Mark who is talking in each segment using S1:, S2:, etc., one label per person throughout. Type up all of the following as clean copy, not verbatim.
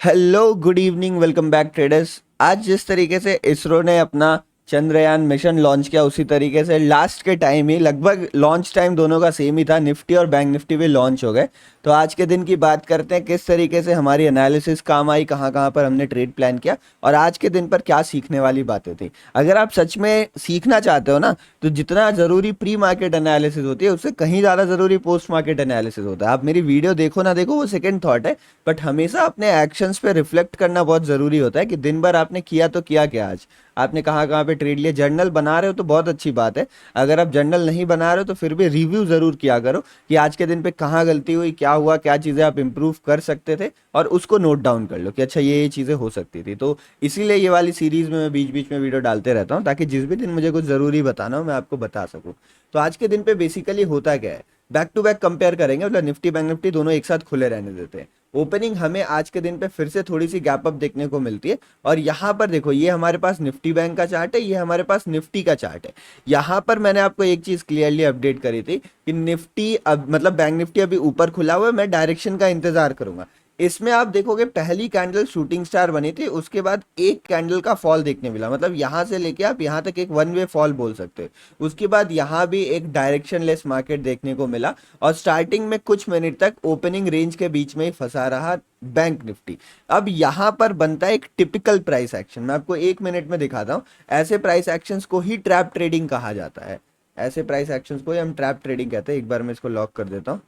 S1: Hello good evening welcome back traders. आज जिस तरीके से इसरो ने अपना चंद्रयान मिशन लॉन्च किया उसी तरीके से लास्ट के टाइम ही लगभग लॉन्च टाइम दोनों का सेम ही था। निफ्टी और बैंक निफ्टी भी लॉन्च हो गए। तो आज के दिन की बात करते हैं किस तरीके से हमारी एनालिसिस काम आई, कहाँ कहाँ पर हमने ट्रेड प्लान किया और आज के दिन पर क्या सीखने वाली बातें थी। अगर आप सच में सीखना चाहते हो ना, तो जितना ज़रूरी प्री मार्केट एनालिसिस होती है उससे कहीं ज़्यादा ज़रूरी पोस्ट मार्केट एनालिसिस होता है। आप मेरी वीडियो देखो ना देखो वो सेकंड थॉट है, बट हमेशा अपने एक्शंस पे रिफ्लेक्ट करना बहुत ज़रूरी होता है कि दिन भर आपने किया तो किया क्या, आज आपने कहाँ कहाँ पे ट्रेड लिया। जर्नल बना रहे हो तो बहुत अच्छी बात है, अगर आप जर्नल नहीं बना रहे हो तो फिर भी रिव्यू ज़रूर किया करो कि आज के दिन पे कहाँ गलती हुई, क्या हुआ, क्या चीज़ें आप इम्प्रूव कर सकते थे और उसको नोट डाउन कर लो कि अच्छा ये चीज़ें हो सकती थी। तो इसीलिए ये वाली सीरीज़ में मैं बीच बीच में वीडियो डालते रहता हूँ ताकि जिस भी दिन मुझे कुछ ज़रूरी बताना हो मैं आपको बता सकूँ। तो आज के दिन पे बेसिकली होता क्या है, बैक टू बैक कंपेयर करेंगे, मतलब निफ्टी बैंक निफ्टी दोनों एक साथ खुले रहने देते हैं। ओपनिंग हमें आज के दिन पे फिर से थोड़ी सी गैप अप देखने को मिलती है और यहाँ पर देखो ये हमारे पास निफ्टी बैंक का चार्ट है, ये हमारे पास निफ्टी का चार्ट है। यहाँ पर मैंने आपको एक चीज क्लियरली अपडेट करी थी कि निफ्टी अब मतलब बैंक निफ्टी अभी ऊपर खुला हुआ है, मैं डायरेक्शन का इंतजार करूंगा। इसमें आप देखोगे पहली कैंडल शूटिंग स्टार बनी थी, उसके बाद एक कैंडल का फॉल देखने मिला, मतलब यहां से लेके आप यहां तक एक वन वे फॉल बोल सकते हो। उसके बाद यहां भी एक डायरेक्शन लेस मार्केट देखने को मिला और स्टार्टिंग में कुछ मिनट तक ओपनिंग रेंज के बीच में ही फंसा रहा बैंक निफ्टी। अब यहां पर बनता है एक टिपिकल प्राइस एक्शन, मैं आपको एक मिनट में दिखाता हूं। ऐसे प्राइस एक्शंस को ही ट्रैप ट्रेडिंग कहा जाता है, ऐसे प्राइस एक्शंस को ही हम ट्रैप ट्रेडिंग कहते हैं। एक बार मैं इसको लॉक कर देता हूं।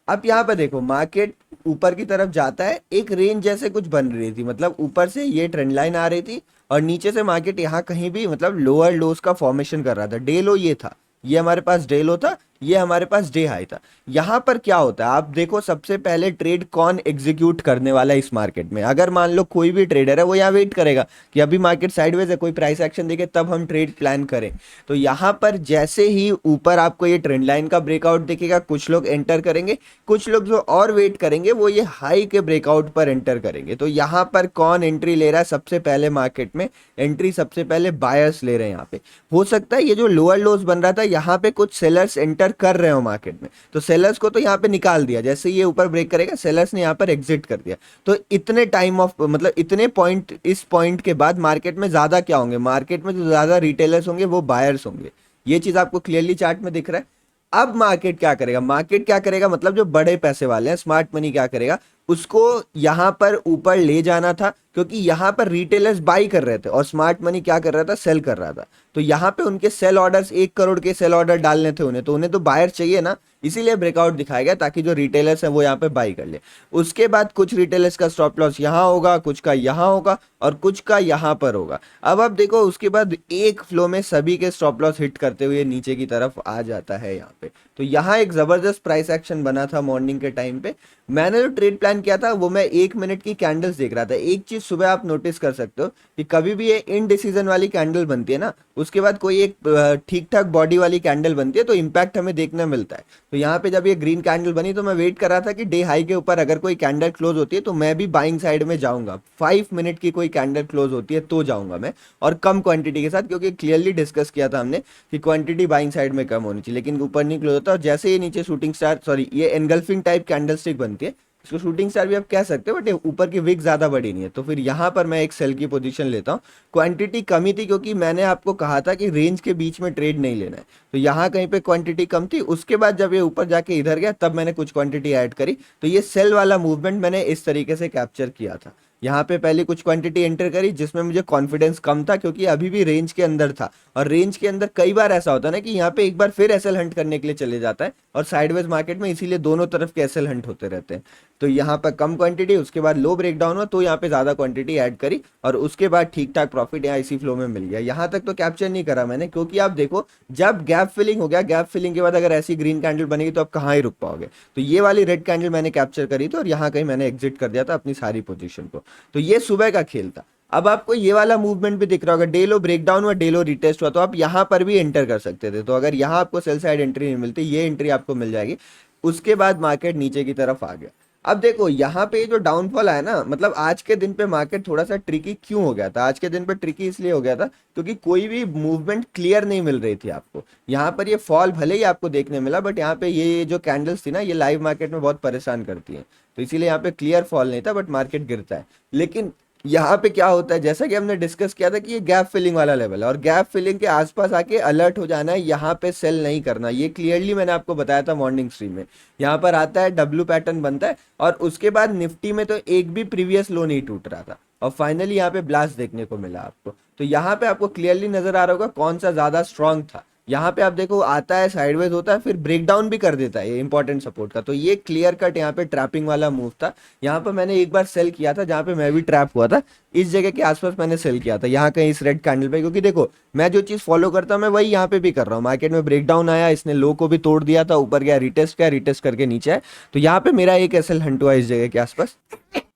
S1: अब यहाँ पे देखो मार्केट ऊपर की तरफ जाता है, एक रेंज जैसे कुछ बन रही थी, मतलब ऊपर से ये ट्रेंड लाइन आ रही थी और नीचे से मार्केट यहाँ कहीं भी मतलब लोअर लोस का फॉर्मेशन कर रहा था। डे लो ये था, ये हमारे पास डे लो था, ये हमारे पास डे हाई था। यहाँ पर क्या होता है आप देखो, सबसे पहले ट्रेड कौन एग्जीक्यूट करने वाला है इस मार्केट में। अगर मान लो कोई भी ट्रेडर है वो यहाँ वेट करेगा कि अभी मार्केट साइडवेज है, कोई प्राइस एक्शन देखे तब हम ट्रेड प्लान करें। तो यहाँ पर जैसे ही ऊपर आपको ये ट्रेंड लाइन का ब्रेकआउट दिखेगा कुछ लोग एंटर करेंगे, कुछ लोग जो और वेट करेंगे वो ये हाई के ब्रेकआउट पर एंटर करेंगे। तो यहाँ पर कौन एंट्री ले रहा है, सबसे पहले मार्केट में एंट्री सबसे पहले बायर्स ले रहे हैं। यहाँ पे हो सकता है ये जो लोअर लोज बन रहा था यहाँ पे कुछ सेलर्स एंटर कर रहे हो मार्केट में, तो सेलर्स को तो यहाँ पे निकाल दिया, जैसे ये ऊपर ब्रेक करेगा सेलर्स ने यहाँ पर एग्जिट कर दिया। तो इतने टाइम ऑफ मतलब इतने पॉइंट, इस पॉइंट के बाद मार्केट में ज्यादा क्या होंगे, मार्केट में जो ज्यादा रिटेलर्स होंगे वो बायर्स होंगे। ये चीज आपको क्लियरली चार्ट में दिख रहा है। अब मार्केट क्या करेगा, मार्केट क्या करेगा मतलब जो बड़े पैसे वाले हैं स्मार्ट मनी क्या करेगा, उसको यहां पर ऊपर ले जाना था क्योंकि यहां पर रिटेलर्स बाई कर रहे थे और स्मार्ट मनी क्या कर रहा था, सेल कर रहा था। तो यहां पे उनके सेल ऑर्डर्स 1 करोड़ के सेल ऑर्डर डालने थे उन्हें, तो उन्हें तो बायर चाहिए ना, इसीलिए ब्रेकआउट दिखाया गया ताकि जो रिटेलर्स हैं वो यहाँ पे बाई कर ले। उसके बाद कुछ रिटेलर्स का स्टॉप लॉस यहाँ होगा, कुछ का यहाँ होगा और कुछ का यहाँ पर होगा। अब आप देखो उसके बाद एक फ्लो में सभी के स्टॉप लॉस हिट करते हुए नीचे की तरफ आ जाता है यहाँ पे। तो यहाँ एक जबरदस्त प्राइस एक्शन बना था मॉर्निंग के टाइम पे। मैंने जो ट्रेड प्लान किया था वो मैं 1 मिनट की कैंडल्स देख रहा था। एक चीज सुबह आप नोटिस कर सकते हो कि कभी भी ये इनडिसीजन वाली कैंडल बनती है ना, उसके बाद कोई एक ठीक ठाक बॉडी वाली कैंडल बनती है तो इम्पैक्ट हमें देखने मिलता है। तो यहाँ पे जब ये ग्रीन कैंडल बनी तो मैं वेट कर रहा था कि डे हाई के ऊपर अगर कोई कैंडल क्लोज होती है तो मैं भी बाइंग साइड में जाऊंगा। 5 मिनट की कोई कैंडल क्लोज होती है तो जाऊंगा मैं, और कम क्वांटिटी के साथ, क्योंकि क्लियरली डिस्कस किया था हमने कि क्वांटिटी बाइंग साइड में कम होनी चाहिए, लेकिन ऊपर नहीं क्लोज होता। और जैसे ये नीचे शूटिंग स्टार सॉरी ये एनगल्फिंग टाइप कैंडल स्टिक बनती है, इसको शूटिंग स्टार भी आप कह सकते हो, बट ऊपर की विक ज्यादा बड़ी नहीं है, तो फिर यहाँ पर मैं एक सेल की पोजीशन लेता हूँ। क्वांटिटी कमी थी क्योंकि मैंने आपको कहा था कि रेंज के बीच में ट्रेड नहीं लेना है, तो यहाँ कहीं पे क्वांटिटी कम थी। उसके बाद जब ये ऊपर जाके इधर गया तब मैंने कुछ क्वांटिटी ऐड करी, तो ये सेल वाला मूवमेंट मैंने इस तरीके से कैप्चर किया था। यहाँ पे पहले कुछ क्वांटिटी एंटर करी जिसमें मुझे कॉन्फिडेंस कम था क्योंकि अभी भी रेंज के अंदर था, और रेंज के अंदर कई बार ऐसा होता है ना कि यहाँ पे एक बार फिर एसएल हंट करने के लिए चले जाता है और साइडवेज मार्केट में, इसीलिए दोनों तरफ के एसएल हंट होते रहते हैं। तो यहाँ पर कम क्वांटिटी, उसके बाद लो ब्रेकडाउन हुआ तो यहाँ पे ज्यादा क्वांटिटी ऐड करी और उसके बाद ठीक ठाक प्रॉफिट यहाँ इसी फ्लो में मिल गया। यहाँ तक तो कैप्चर नहीं करा मैंने क्योंकि आप देखो जब गैप फिलिंग हो गया, गैप फिलिंग के बाद अगर ऐसी ग्रीन कैंडल बनेगी तो आप कहाँ ही रुक पाओगे। तो ये वाली रेड कैंडल मैंने कैप्चर करी थी और यहाँ कहीं मैंने एग्जिट कर दिया था अपनी सारी पोजीशन को। तो ये सुबह का खेल था। अब आपको ये वाला मूवमेंट भी दिख रहा होगा, डे लो ब्रेकडाउन हुआ, डे लो रिटेस्ट हुआ, तो आप यहाँ पर भी एंटर कर सकते थे। तो अगर यहाँ आपको सेल साइड एंट्री नहीं मिलती, ये एंट्री आपको मिल जाएगी। उसके बाद मार्केट नीचे की तरफ आ गया। अब देखो यहाँ पे जो डाउनफॉल आया ना, मतलब आज के दिन पे मार्केट थोड़ा सा ट्रिकी क्यों हो गया था, आज के दिन पे ट्रिकी इसलिए हो गया था क्योंकि कोई भी मूवमेंट क्लियर नहीं मिल रही थी आपको। यहाँ पर ये फॉल भले ही आपको देखने मिला, बट यहाँ पे ये जो कैंडल्स थी ना, ये लाइव मार्केट में बहुत परेशान करती हैं, तो इसीलिए यहाँ पे क्लियर फॉल नहीं था, बट मार्केट गिरता है। लेकिन यहाँ पे क्या होता है, जैसा कि हमने डिस्कस किया था कि ये गैप फिलिंग वाला लेवल है, और गैप फिलिंग के आसपास आके अलर्ट हो जाना है, यहाँ पे सेल नहीं करना। ये क्लियरली मैंने आपको बताया था मॉर्निंग स्ट्रीम में। यहाँ पर आता है डब्ल्यू पैटर्न बनता है, और उसके बाद निफ्टी में तो एक भी प्रीवियस लो नहीं टूट रहा था, और फाइनली यहाँ पे ब्लास्ट देखने को मिला आपको। तो यहाँ पे आपको क्लियरली नजर आ रहा होगा कौन सा ज्यादा स्ट्रांग था। यहाँ पे आप देखो आता है, साइडवेज होता है, फिर ब्रेकडाउन भी कर देता है ये इंपॉर्टेंट सपोर्ट का। तो ये क्लियर कट यहाँ पे ट्रैपिंग वाला मूव था। यहाँ पर मैंने एक बार सेल किया था, जहाँ पे मैं भी ट्रैप हुआ था, इस जगह के आसपास मैंने सेल किया था, यहाँ कहीं इस रेड कैंडल पे, क्योंकि देखो मैं जो चीज फॉलो करता हूँ मैं वही यहाँ पे भी कर रहा हूँ। मार्केट में ब्रेकडाउन आया, इसने लो को भी तोड़ दिया था, ऊपर गया, रिटेस्ट किया, रिटेस्ट करके नीचे आया, तो यहाँ पे मेरा एक एसएल हंट हुआ इस जगह के आसपास।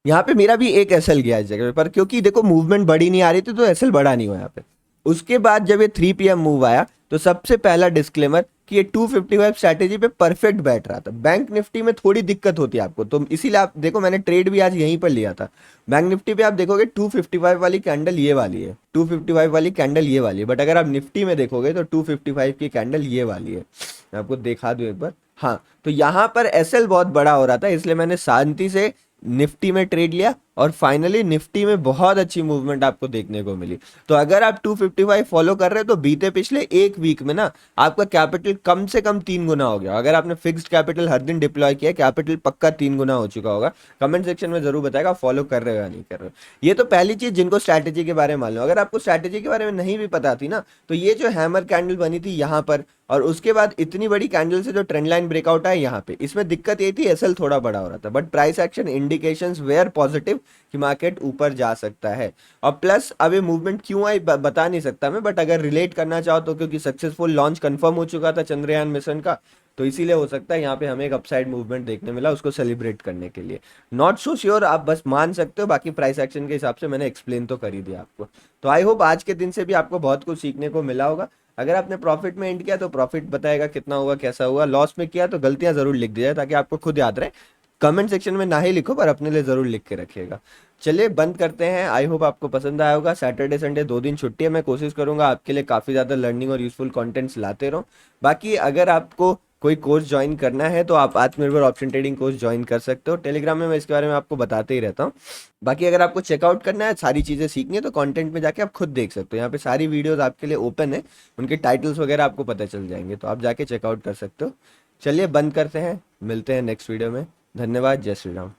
S1: यहाँ पे मेरा भी एक एसएल गया इस जगह पर, क्योंकि देखो मूवमेंट बड़ी नहीं आ रही थी, तो एसएल बड़ा नहीं हुआ यहाँ पे। उसके बाद जब ये 3 PM मूव आया, तो सबसे पहला डिस्क्लेमर कि ये 255 स्ट्रैटेजी पे परफेक्ट बैठ रहा था। बैंक निफ्टी में थोड़ी दिक्कत होती है आपको, तो इसीलिए आप देखो मैंने ट्रेड भी आज यहीं पर लिया था। बैंक निफ्टी पे आप देखोगे 255 वाली कैंडल ये वाली है, 255 वाली कैंडल ये वाली है, बट अगर आप निफ्टी में देखोगे तो 255 की कैंडल ये वाली है। मैं आपको दिखा दूं एक बार। हाँ, तो यहाँ पर एसएल बहुत बड़ा हो रहा था, इसलिए मैंने शांति से निफ्टी में ट्रेड लिया, और फाइनली निफ्टी में बहुत अच्छी मूवमेंट आपको देखने को मिली। तो अगर आप 255 फॉलो कर रहे हो, तो बीते पिछले एक वीक में ना आपका कैपिटल कम से कम 3 गुना हो गया। अगर आपने फिक्स्ड कैपिटल हर दिन डिप्लॉय किया, कैपिटल पक्का 3 गुना हो चुका होगा। कमेंट सेक्शन में जरूर बताएगा फॉलो कर रहे हो या नहीं कर रहे हो। ये तो पहली चीज जिनको स्ट्रैटेजी के बारे में मालूम। अगर आपको स्ट्रैटेजी के बारे में नहीं भी पता थी ना, तो ये जो हैमर कैंडल बनी थी यहाँ पर, और उसके बाद इतनी बड़ी कैंडल से जो ट्रेंड लाइन ब्रेकआउट है यहाँ पे, इसमें दिक्कत ये थी एसएल थोड़ा बड़ा हो रहा था, but price action indications were positive कि मार्केट ऊपर जा सकता है। और प्लस अब ये मूवमेंट क्यों आई बता नहीं सकता मैं, बट अगर रिलेट करना चाहो तो क्योंकि सक्सेसफुल लॉन्च कंफर्म हो चुका था चंद्रयान मिशन का, तो इसीलिए हो सकता है यहाँ पे हमें एक अपसाइड मूवमेंट देखने मिला, उसको सेलिब्रेट करने के लिए। नॉट सो श्योर, आप बस मान सकते हो, बाकी प्राइस एक्शन के हिसाब से मैंने एक्सप्लेन तो कर ही दिया आपको। तो आई होप आज के दिन से भी आपको बहुत कुछ सीखने को मिला होगा। अगर आपने प्रॉफिट में एंड किया तो प्रॉफिट बताएगा कितना हुआ, कैसा हुआ। लॉस में किया तो गलतियां जरूर लिख दीजिए ताकि आपको खुद याद रहे। कमेंट सेक्शन में ना ही लिखो, पर अपने लिए जरूर लिख के रखिएगा। चलिए बंद करते हैं। आई होप आपको पसंद आया होगा। सैटरडे संडे 2 दिन छुट्टी है, मैं कोशिश करूंगा आपके लिए काफ़ी ज़्यादा लर्निंग और यूजफुल कंटेंट्स लाते रहूं। बाकी अगर आपको कोई कोर्स ज्वाइन करना है तो आप आत्मनिर्भर ऑप्शन ट्रेडिंग कोर्स ज्वाइन कर सकते हो। टेलीग्राम में मैं इसके बारे में आपको बताते ही रहता हूँ। बाकी अगर आपको चेकआउट करना है, सारी चीज़ें सीखनी है, तो कंटेंट में जाके आप खुद देख सकते हो। यहाँ पे सारी वीडियोस आपके लिए ओपन है, उनके टाइटल्स वगैरह आपको पता चल जाएंगे, तो आप जाके चेकआउट कर सकते हो। चलिए बंद करते हैं, मिलते हैं नेक्स्ट वीडियो में। धन्यवाद, जय श्री राम।